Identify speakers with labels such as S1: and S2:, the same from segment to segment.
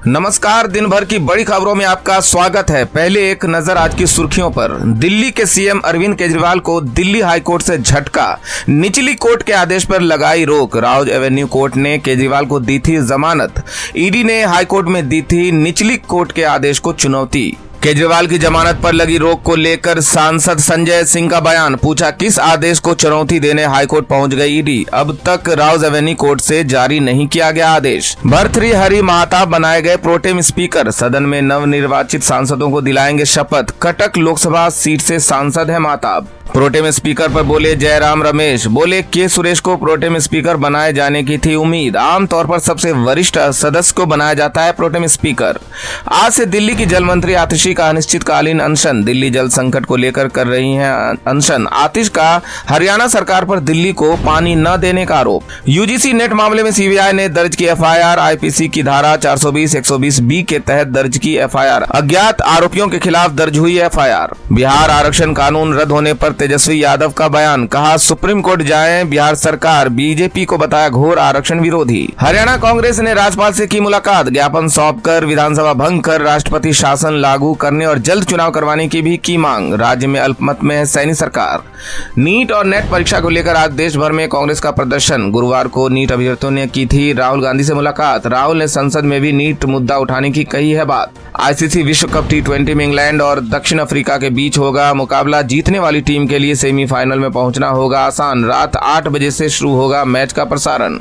S1: नमस्कार। दिन भर की बड़ी खबरों में आपका स्वागत है। पहले एक नजर आज की सुर्खियों पर। दिल्ली के सीएम अरविंद केजरीवाल को दिल्ली हाई कोर्ट से झटका। निचली कोर्ट के आदेश पर लगाई रोक। राउज एवेन्यू कोर्ट ने केजरीवाल को दी थी जमानत। ईडी ने हाई कोर्ट में दी थी निचली कोर्ट के आदेश को चुनौती। केजरीवाल की जमानत पर लगी रोक को लेकर सांसद संजय सिंह का बयान। पूछा, किस आदेश को चुनौती देने हाईकोर्ट पहुंच गई ईडी। अब तक राउज एवेन्यू कोर्ट से जारी नहीं किया गया आदेश। भर्तृहरि महताब बनाए गए प्रोटेम स्पीकर। सदन में नवनिर्वाचित सांसदों को दिलाएंगे शपथ। कटक लोकसभा सीट से सांसद है महताब। प्रोटेम स्पीकर पर बोले जयराम रमेश। बोले के सुरेश को प्रोटेम स्पीकर बनाए जाने की थी उम्मीद। आमतौर पर सबसे वरिष्ठ सदस्य को बनाया जाता है प्रोटेम स्पीकर। आज से दिल्ली की जल मंत्री आतिशी का अनिश्चितकालीन अनशन। दिल्ली जल संकट को लेकर कर रही हैं अनशन। आतिश का हरियाणा सरकार पर दिल्ली को पानी न देने का आरोप। यूजीसी नेट मामले में सीबीआई ने दर्ज की एफआईआर। आईपीसी की धारा 420 120 बी के तहत दर्ज की एफआईआर। अज्ञात आरोपियों के खिलाफ दर्ज हुई एफआईआर। बिहार आरक्षण कानून रद्द होने पर तेजस्वी यादव का बयान। कहा, सुप्रीम कोर्ट जाए बिहार सरकार। बीजेपी को बताया घोर आरक्षण विरोधी। हरियाणा कांग्रेस ने राज्यपाल से की मुलाकात। ज्ञापन सौंपकर विधानसभा भंग कर राष्ट्रपति शासन लागू करने और जल्द चुनाव करवाने की भी की मांग। राज्य में अल्पमत में है सैनी सरकार। नीट और नेट परीक्षा को लेकर आज देश भर में कांग्रेस का प्रदर्शन। गुरुवार को नीट अभ्यर्थियों ने की थी राहुल गांधी से मुलाकात। राहुल ने संसद में भी नीट मुद्दा उठाने की कही है बात। आईसीसी विश्व कप T20 में इंग्लैंड और दक्षिण अफ्रीका के बीच होगा मुकाबला। जीतने वाली टीम के लिए सेमीफाइनल में पहुंचना होगा आसान। रात 8 बजे से शुरू होगा मैच का प्रसारण।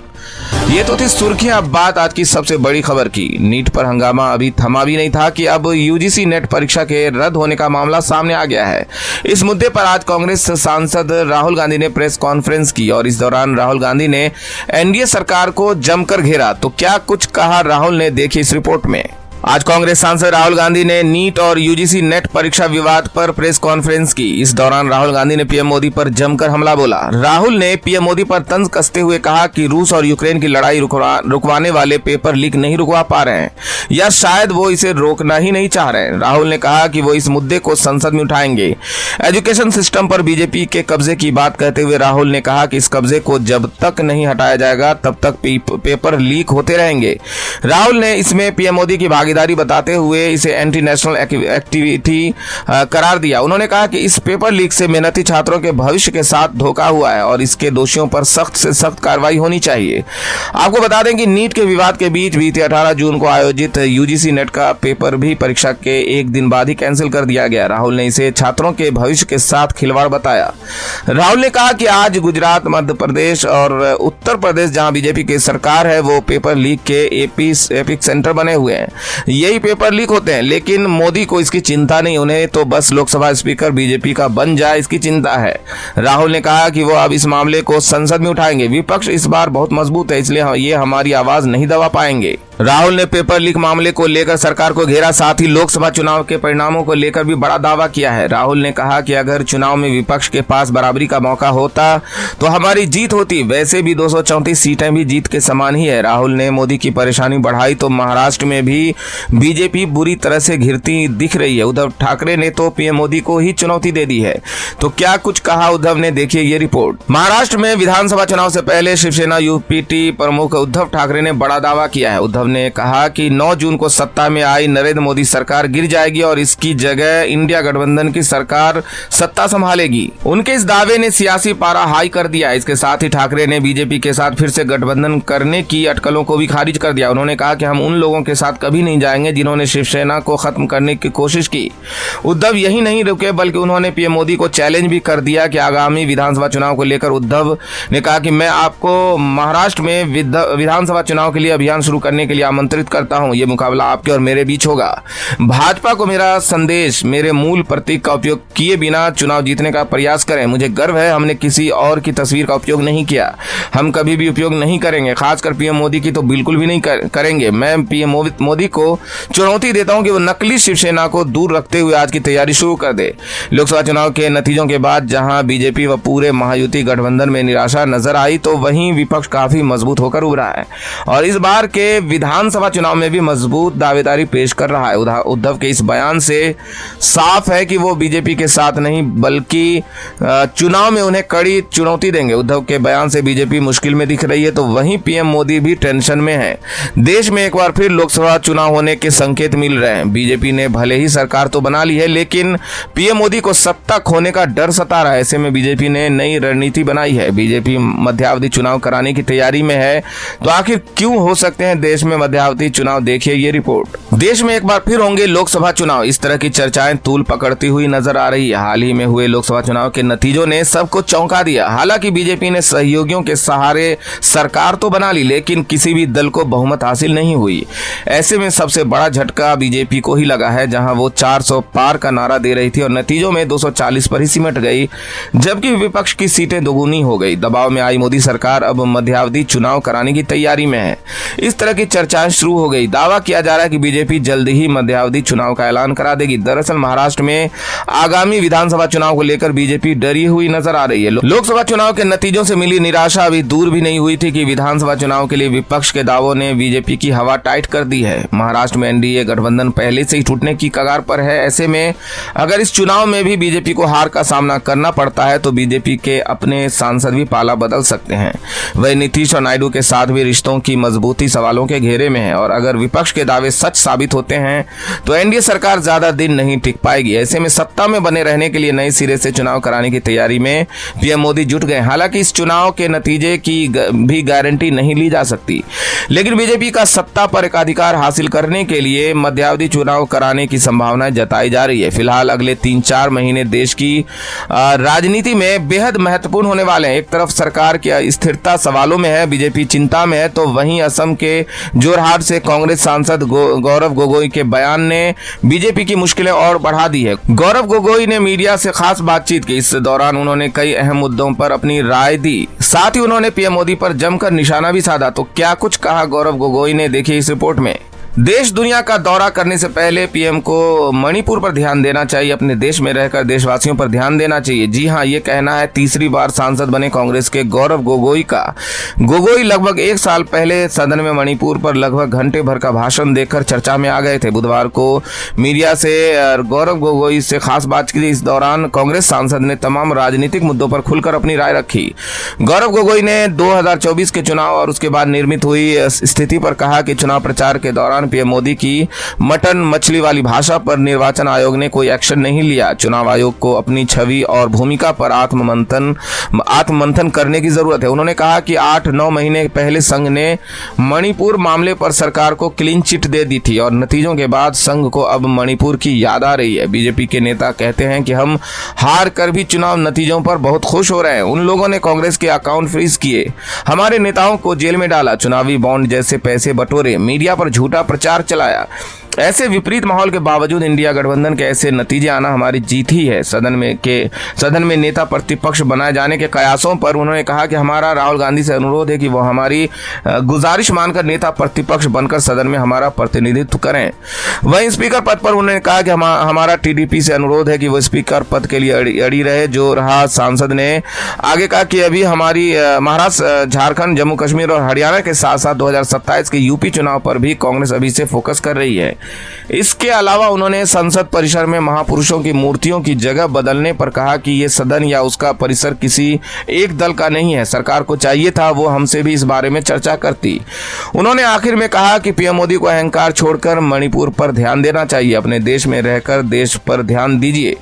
S1: ये तो थी सुर्खियां। अब बात आज की सबसे बड़ी खबर की। नीट पर हंगामा अभी थमा भी नहीं था कि अब यूजीसी नेट परीक्षा के रद्द होने का मामला सामने आ गया है। इस मुद्दे पर आज कांग्रेस सांसद राहुल गांधी ने प्रेस कॉन्फ्रेंस की और इस दौरान राहुल गांधी ने एनडीए सरकार को जमकर घेरा। तो क्या कुछ कहा राहुल ने, देखिए इस रिपोर्ट में। आज कांग्रेस सांसद राहुल गांधी ने नीट और यूजीसी नेट परीक्षा विवाद पर प्रेस कॉन्फ्रेंस की। इस दौरान राहुल गांधी ने पीएम मोदी पर जमकर हमला बोला। राहुल ने पीएम मोदी पर तंज कसते हुए कहा कि रूस और यूक्रेन की लड़ाई रुकवाने वाले पेपर लीक नहीं रुकवा पा रहे हैं या शायद वो इसे रोकना ही नहीं चाह रहे हैं। राहुल ने कहा कि वो इस मुद्दे को संसद में उठाएंगे। एजुकेशन सिस्टम पर बीजेपी के कब्जे की बात कहते हुए राहुल ने कहा कि इस कब्जे को जब तक नहीं हटाया जाएगा तब तक पेपर लीक होते रहेंगे। राहुल ने इसमें पीएम मोदी की भागीदारी बताते हुए इसे एंटी नेशनल एक्टिविटी करार दिया। उन्होंने कहा कि इस पेपर लीक से मेहनती छात्रों के भविष्य के साथ धोखा हुआ है और इसके दोषियों पर सख्त से सख्त कार्रवाई होनी चाहिए। आपको बता दें कि नीट के विवाद के बीच बीते 18 जून को आयोजित यूजीसी नेट का पेपर भी परीक्षा के एक दिन बाद ही कैंसिल कर दिया गया। राहुल ने इसे छात्रों के भविष्य के साथ खिलवाड़ बताया। राहुल ने कहा कि आज गुजरात, मध्य प्रदेश और उत्तर प्रदेश जहां बीजेपी की सरकार है वो पेपर लीक के एपिक सेंटर बने हुए हैं। यही पेपर लीक होते हैं, लेकिन मोदी को इसकी चिंता नहीं। उन्हें तो बस लोकसभा स्पीकर बीजेपी का बन जाए इसकी चिंता है। राहुल ने कहा कि वो अब इस मामले को संसद में उठाएंगे। विपक्ष इस बार बहुत मजबूत है, इसलिए ये हमारी आवाज नहीं दबा पाएंगे। राहुल ने पेपर लीक मामले को लेकर सरकार को घेरा। साथ ही लोकसभा चुनाव के परिणामों को लेकर भी बड़ा दावा किया है। राहुल ने कहा कि अगर चुनाव में विपक्ष के पास बराबरी का मौका होता तो हमारी जीत होती। वैसे भी 234 सीटें भी जीत के समान ही है। राहुल ने मोदी की परेशानी बढ़ाई तो महाराष्ट्र में भी बीजेपी बुरी तरह से घिरती दिख रही है। उद्धव ठाकरे ने तो पीएम मोदी को ही चुनौती दे दी है। तो क्या कुछ कहा उद्धव ने, देखिए ये रिपोर्ट। महाराष्ट्र में विधानसभा चुनाव से पहले शिवसेना यूपीटी प्रमुख उद्धव ठाकरे ने बड़ा दावा किया है। उद्धव ने कहा कि 9 जून को सत्ता में आई नरेंद्र मोदी सरकार गिर जाएगी और इसकी जगह इंडिया गठबंधन की सरकार सत्ता संभालेगी। उनके इस दावे ने सियासी पारा हाई कर दिया। इसके साथ ही ठाकरे ने बीजेपी के साथ फिर से गठबंधन करने की अटकलों को भी खारिज कर दिया। उन्होंने कहा कि हम उन लोगों के साथ कभी नहीं जाएंगे जिन्होंने शिवसेना को खत्म करने की कोशिश की। उद्धव यही नहीं रुके बल्कि उन्होंने पीएम मोदी को चैलेंज भी कर दिया कि आगामी विधानसभा चुनाव को लेकर उद्धव ने कहा कि मैं आपको महाराष्ट्र में विधानसभा चुनाव के लिए अभियान शुरू करने के लिए आमंत्रित करता हूं। ये मुकाबला आपके और मेरे बीच होगा। भाजपा को मेरा संदेश, मेरे मूल प्रतीक का उपयोग किए बिना चुनाव जीतने का प्रयास करें। मुझे गर्व है हमने किसी और की तस्वीर का उपयोग नहीं किया। हम कभी भी उपयोग नहीं करेंगे, खासकर पीएम मोदी की तो बिल्कुल भी नहीं करेंगे। मैं पीएम मोदी को चुनौती देता हूं कि वो नकली शिवसेना को दूर रखते हुए आज की तैयारी शुरू कर दे। लोकसभा चुनाव के नतीजों के बाद जहां बीजेपी व पूरे महायुति गठबंधन में निराशा नजर आई तो वहीं विपक्ष काफी मजबूत होकर उभरा है और इस बार के विधानसभा चुनाव में भी मजबूत दावेदारी पेश कर रहा है। उद्धव के इस बयान से साफ है कि वो बीजेपी के साथ नहीं बल्कि चुनाव में उन्हें कड़ी चुनौती देंगे। उद्धव के बयान से बीजेपी मुश्किल में दिख रही है तो वहीं पीएम मोदी भी टेंशन में है। देश में एक बार फिर लोकसभा चुनाव होने के संकेत मिल रहे हैं। बीजेपी ने भले ही सरकार तो बना ली है लेकिन पीएम मोदी को सत्ता खोने का डर सता रहा है। ऐसे में बीजेपी ने नई रणनीति बनाई है। बीजेपी मध्यावधि चुनाव कराने की तैयारी में है। तो आखिर क्यों हो सकते हैं देश में मध्यावधि चुनाव, देखिए ये रिपोर्ट। देश में एक बार फिर होंगे लोकसभा चुनाव, इस तरह की चर्चाएं तूल पकड़ती हुई नजर आ रही है। हाल ही में हुए लोकसभा चुनाव के नतीजों ने सबको चौंका दिया। हालांकि बीजेपी ने सहयोगियों के सहारे सरकार तो बना ली लेकिन किसी भी दल को बहुमत हासिल नहीं हुई। ऐसे में सबसे बड़ा झटका बीजेपी को ही लगा है, जहां वो 400 पार का नारा दे रही थी और नतीजों में 240 पर ही सिमट गई, जबकि विपक्ष की सीटें दोगुनी हो गई। दबाव में आई मोदी सरकार अब मध्यावधि चुनाव कराने की तैयारी में है। इस तरह की चर्चाएं शुरू हो गई। दावा किया जा रहा है कि बीजेपी जल्द ही मध्यावधि चुनाव का ऐलान करा देगी। दरअसल महाराष्ट्र में आगामी विधानसभा चुनाव को लेकर बीजेपी डरी हुई नजर आ रही है। लोकसभा चुनाव के नतीजों से मिली निराशा अभी दूर भी नहीं हुई थी कि विधानसभा चुनाव के लिए विपक्ष के दावों ने बीजेपी की हवा टाइट कर दी है। महाराष्ट्र में एनडीए गठबंधन पहले से ही टूटने की कगार पर है। ऐसे में अगर इस चुनाव में भी बीजेपी को हार का सामना करना पड़ता है तो बीजेपी के अपने सांसद भी पाला बदल सकते हैं। वही नीतीश और नायडू के साथ भी रिश्तों की मजबूती सवालों के घेरे में है और अगर विपक्ष के दावे सच साबित होते हैं तो एनडीए सरकार ज्यादा दिन नहीं टिक पाएगी। ऐसे में सत्ता में बने रहने के लिए नए सिरे से चुनाव कराने की तैयारी में पीएम मोदी जुट गए। हालांकि इस चुनाव के नतीजे की भी गारंटी नहीं ली जा सकती, लेकिन बीजेपी का सत्ता पर एकाधिकार हासिल करने के लिए मध्यावधि चुनाव कराने की संभावना जताई जा रही है। फिलहाल अगले 3-4 महीने देश की राजनीति में बेहद महत्वपूर्ण होने वाले हैं। एक तरफ सरकार की स्थिरता सवालों में है, बीजेपी चिंता में है, तो वहीं असम के जोरहाट से कांग्रेस सांसद गौरव गोगोई के बयान ने बीजेपी की मुश्किलें और बढ़ा दी है। गौरव गोगोई ने मीडिया से खास बातचीत की। इस दौरान उन्होंने कई अहम मुद्दों पर अपनी राय दी। साथ ही उन्होंने पीएम मोदी पर जमकर निशाना भी साधा। तो क्या कुछ कहा गौरव गोगोई ने, देखिए इस रिपोर्ट में। देश दुनिया का दौरा करने से पहले पीएम को मणिपुर पर ध्यान देना चाहिए। अपने देश में रहकर देशवासियों पर ध्यान देना चाहिए। जी हां, ये कहना है तीसरी बार सांसद बने कांग्रेस के गौरव गोगोई का। गोगोई लगभग 1 साल पहले सदन में मणिपुर पर लगभग घंटे भर का भाषण देकर चर्चा में आ गए थे। बुधवार को मीडिया से गौरव गोगोई से खास बात की। इस दौरान कांग्रेस सांसद ने तमाम राजनीतिक मुद्दों पर खुलकर अपनी राय रखी। गौरव गोगोई ने 2024 के चुनाव और उसके बाद निर्मित हुई स्थिति पर कहा कि चुनाव प्रचार के दौरान पीएम मोदी की मटन मछली वाली भाषा पर निर्वाचन आयोग ने कोई एक्शन नहीं लिया। चुनाव आयोग को अपनी छवि और भूमिका पर आत्ममंथन करने की जरूरत है। उन्होंने कहा कि 8-9 महीने पहले संघ ने मणिपुर मामले पर सरकार को क्लीन चिट दे दी थी और नतीजों के बाद संघ को अब मणिपुर की याद आ रही है। बीजेपी के नेता कहते हैं कि हम हार कर भी चुनाव नतीजों पर बहुत खुश हो रहे हैं। उन लोगों ने कांग्रेस के अकाउंट फ्रीज किए, हमारे नेताओं को जेल में डाला, चुनावी बॉन्ड जैसे पैसे बटोरे, मीडिया पर झूठा प्रचार चलाया। ऐसे विपरीत माहौल के बावजूद इंडिया गठबंधन के ऐसे नतीजे आना हमारी जीत ही है। सदन में नेता प्रतिपक्ष बनाए जाने के कयासों पर उन्होंने कहा कि हमारा राहुल गांधी से अनुरोध है कि वो हमारी गुजारिश मानकर नेता प्रतिपक्ष बनकर सदन में हमारा प्रतिनिधित्व करें। वहीं स्पीकर पद पर उन्होंने कहा कि हमारा टीडीपी से अनुरोध है कि वो स्पीकर पद के लिए अड़ी रहे। जो रहा सांसद ने आगे कहा कि अभी हमारी महाराष्ट्र, झारखंड, जम्मू कश्मीर और हरियाणा के साथ साथ 2027 के यूपी चुनाव पर भी कांग्रेस अभी से फोकस कर रही है। इसके अलावा उन्होंने संसद परिसर में महापुरुषों की मूर्तियों की जगह बदलने पर कहा कि यह सदन या उसका परिसर किसी एक दल का नहीं है। सरकार को चाहिए था वो हमसे भी इस बारे में चर्चा करती। उन्होंने आखिर में कहा कि पीएम मोदी को अहंकार छोड़कर मणिपुर पर ध्यान देना चाहिए। अपने देश में रहकर देश पर ध्यान दीजिए।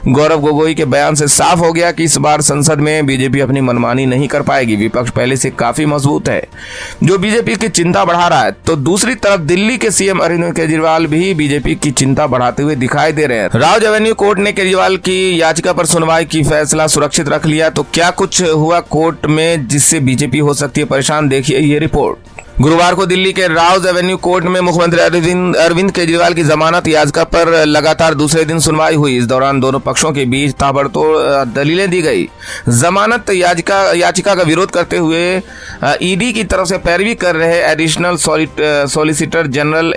S1: गौरव गोगोई के बयान से साफ हो गया कि इस बार संसद में बीजेपी अपनी मनमानी नहीं कर पाएगी। विपक्ष पहले से काफी मजबूत है, जो बीजेपी की चिंता बढ़ा रहा है। तो दूसरी तरफ दिल्ली के सीएम अरविंद केजरीवाल भी बीजेपी की चिंता बढ़ाते हुए दिखाई दे रहे हैं। राउज एवेन्यू कोर्ट ने केजरीवाल की याचिका पर सुनवाई की फैसला सुरक्षित रख लिया। तो क्या कुछ हुआ कोर्ट में जिससे बीजेपी हो सकती है परेशान, देखिए ये रिपोर्ट। गुरुवार को दिल्ली के राउज एवेन्यू कोर्ट में मुख्यमंत्री अरविंद केजरीवाल की जमानत याचिका पर लगातार दूसरे दिन सुनवाई हुई। इस दौरान दोनों पक्षों के बीच ताबड़तोड़ दलीलें दी गई। जमानत याचिका का विरोध करते हुए ईडी की तरफ से पैरवी कर रहे additional solicitor general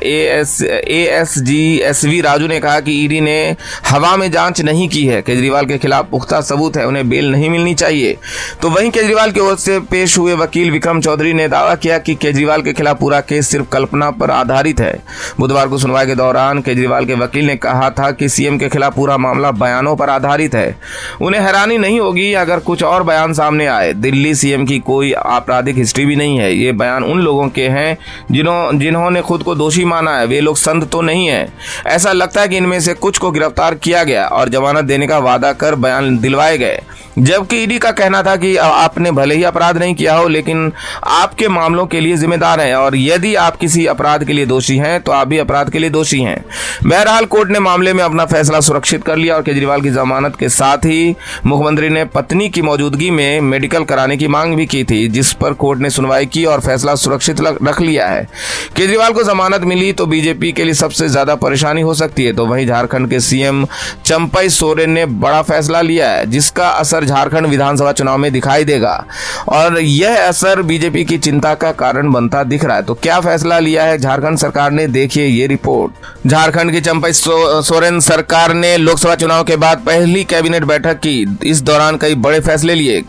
S1: ASG Raju ने कहा कि ईडी ने हवा में जांच नहीं की है। केजरीवाल के खिलाफ पुख्ता सबूत है, उन्हें बेल नहीं मिलनी चाहिए। तो वहीं केजरीवाल की ओर से पेश हुए वकील विक्रम चौधरी ने दावा किया कि केजरीवाल केजरीवाल के खिलाफ पूरा केस सिर्फ कल्पना पर आधारित है। बुधवार को सुनवाई के दौरान केजरीवाल के वकील ने कहा था कि सीएम के खिलाफ पूरा मामला बयानों पर आधारित है। उन्हें हैरानी नहीं होगी अगर कुछ और बयान सामने आए। दिल्ली सीएम की कोई आपराधिक हिस्ट्री भी नहीं है। ये बयान उन लोगों के हैं जिन्होंने खुद को दोषी माना है। वे लोग संत तो नहीं है। ऐसा लगता है कि इनमें से कुछ को गिरफ्तार किया गया और जमानत देने का वादा कर बयान दिलवाए गए, जबकि ईडी का कहना था कि आपने भले ही अपराध नहीं किया हो लेकिन आपके मामलों के लिए जिम्मेदार हैं और यदि आप किसी अपराध के लिए दोषी हैं तो आप भी अपराध के लिए दोषी हैं। बहरहाल कोर्ट ने मामले में अपना फैसला सुरक्षित कर लिया और केजरीवाल की जमानत के साथ ही मुख्यमंत्री ने पत्नी की मौजूदगी में मेडिकल कराने की मांग भी की थी, जिस पर कोर्ट ने सुनवाई की और फैसला सुरक्षित रख लिया है। केजरीवाल को जमानत मिली तो बीजेपी के लिए सबसे ज्यादा परेशानी हो सकती है। तो वहीं झारखंड के सीएम चंपई सोरेन ने बड़ा फैसला लिया है, जिसका असर झारखंड विधानसभा चुनाव में दिखाई देगा और यह असर बीजेपी की चिंता का कारण बनता दिख रहा है। तो क्या फैसला लिया है झारखंड सरकार ने, देखिए ये रिपोर्ट। झारखंड की चंपई सोरेन सरकार ने लोकसभा चुनाव के बाद पहली कैबिनेट बैठक की। इस दौरान कई बड़े फैसले लिए।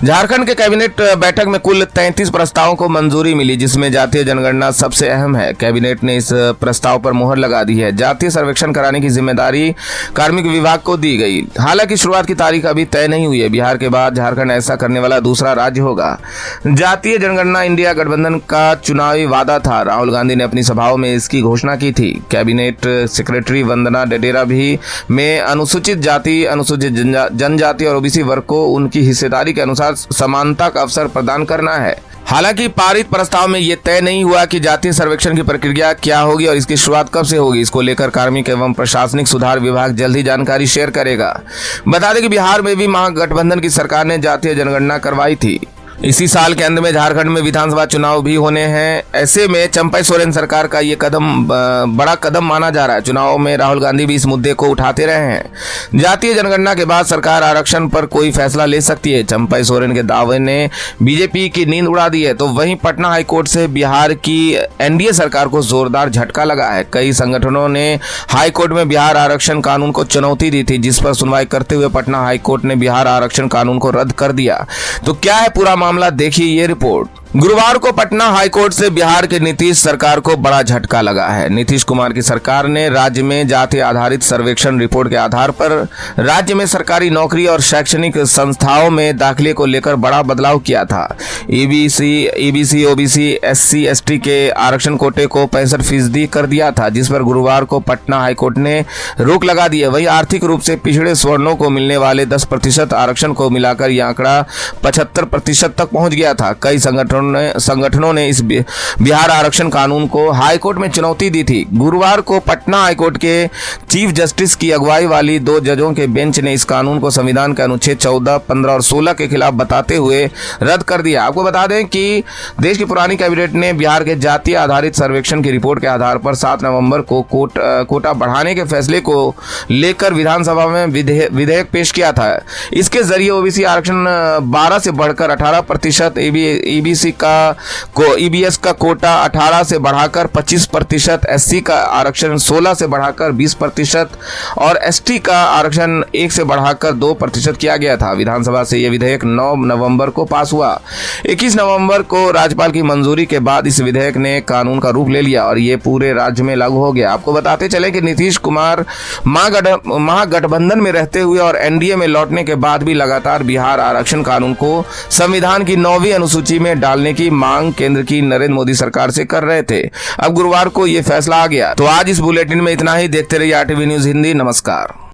S1: झारखंड के कैबिनेट बैठक में कुल 33 प्रस्तावों को मंजूरी मिली, जिसमें जातीय जनगणना सबसे अहम है। कैबिनेट ने इस प्रस्ताव पर मुहर लगा दी है। जातीय सर्वेक्षण कराने की जिम्मेदारी कार्मिक विभाग को दी गई। हालांकि शुरुआत की तारीख अभी तय नहीं हुई है। बिहार के बाद झारखंड ऐसा करने वाला दूसरा राज्य होगा। जातीय जनगणना इंडिया गठबंधन का चुनावी वादा था। राहुल गांधी ने अपनी सभाओं में इसकी घोषणा की थी। कैबिनेट सेक्रेटरी वंदना डेडेरा भी में अनुसूचित जाति, अनुसूचित जनजाति और ओबीसी वर्ग को उनकी हिस्सेदारी के अनुसार समानता का अवसर प्रदान करना है। हालांकि पारित प्रस्ताव में यह तय नहीं हुआ कि जातीय सर्वेक्षण की प्रक्रिया क्या होगी और इसकी शुरुआत कब से होगी। इसको लेकर कार्मिक एवं प्रशासनिक सुधार विभाग जल्द ही जानकारी शेयर करेगा। बता दें कि बिहार में भी महागठबंधन की सरकार ने जातीय जनगणना करवाई थी। इसी साल के अंत में झारखंड में विधानसभा चुनाव भी होने हैं। ऐसे में चंपई सोरेन सरकार का ये कदम बड़ा कदम माना जा रहा है। चुनाव में राहुल गांधी भी इस मुद्दे को उठाते रहे हैं। जातीय जनगणना के बाद सरकार आरक्षण पर कोई फैसला ले सकती है। चंपई सोरेन के दावे ने बीजेपी की नींद उड़ा दी है। तो वहीं पटना हाईकोर्ट से बिहार की एनडीए सरकार को जोरदार झटका लगा है। कई संगठनों ने हाईकोर्ट में बिहार आरक्षण कानून को चुनौती दी थी, जिस पर सुनवाई करते हुए पटना हाईकोर्ट ने बिहार आरक्षण कानून को रद्द कर दिया। तो क्या है पूरा मामला, देखिए ये रिपोर्ट। गुरुवार को पटना हाईकोर्ट से बिहार के नीतीश सरकार को बड़ा झटका लगा है। नीतीश कुमार की सरकार ने राज्य में जाति आधारित सर्वेक्षण रिपोर्ट के आधार पर राज्य में सरकारी नौकरी और शैक्षणिक संस्थाओं में दाखिले को लेकर बड़ा बदलाव किया था। ईबीसी, ओबीसी, एससी, एसटी के आरक्षण कोटे को 65% कर दिया था, जिस पर गुरुवार को पटना हाईकोर्ट ने रोक लगा दी है। वहीं आर्थिक रूप से पिछड़े सवर्णों को मिलने वाले 10% आरक्षण को मिलाकर यह आंकड़ा 75% तक पहुंच गया था। कई संगठनों ने इस बिहार आरक्षण कानून को हाईकोर्ट में चुनौती दी थी। गुरुवार को पटना हाईकोर्ट के चीफ जस्टिस की अगुवाई वाली 2 जजों के बेंच ने इस कानून को संविधान के अनुच्छेद 14, 15 और 16 के खिलाफ बताते हुए रद्द कर दिया। आपको बता दें कि देश की पुरानी कैबिनेट ने बिहार के जातीय आधारित सर्वेक्षण की रिपोर्ट के आधार पर 7 नवंबर को कोटा बढ़ाने के फैसले को लेकर विधानसभा में विधेयक पेश किया था। इसके जरिए ओबीसी आरक्षण 12 से बढ़कर 18%, ईबीएस का कोटा 18 से बढ़ाकर 25%, एससी का आरक्षण 16 से बढ़ाकर 20% और एसटी का आरक्षण 1 से बढ़ाकर 2% किया गया था। विधानसभा से यह विधेयक 9 नवंबर को पास हुआ। 21 नवंबर को राज्यपाल की मंजूरी के बाद इस विधेयक ने कानून का रूप ले लिया और ये पूरे राज्य में लागू हो गया। आपको बताते चले कि नीतीश कुमार महागठबंधन में रहते हुए और एनडीए में लौटने के बाद भी लगातार बिहार आरक्षण कानून को संविधान की 9वीं अनुसूची में डालने की मांग केंद्र की नरेंद्र मोदी सरकार से कर रहे थे। अब गुरुवार को यह फैसला आ गया। तो आज इस बुलेटिन में इतना ही। देखते रहिए आरटीवी न्यूज हिंदी। नमस्कार।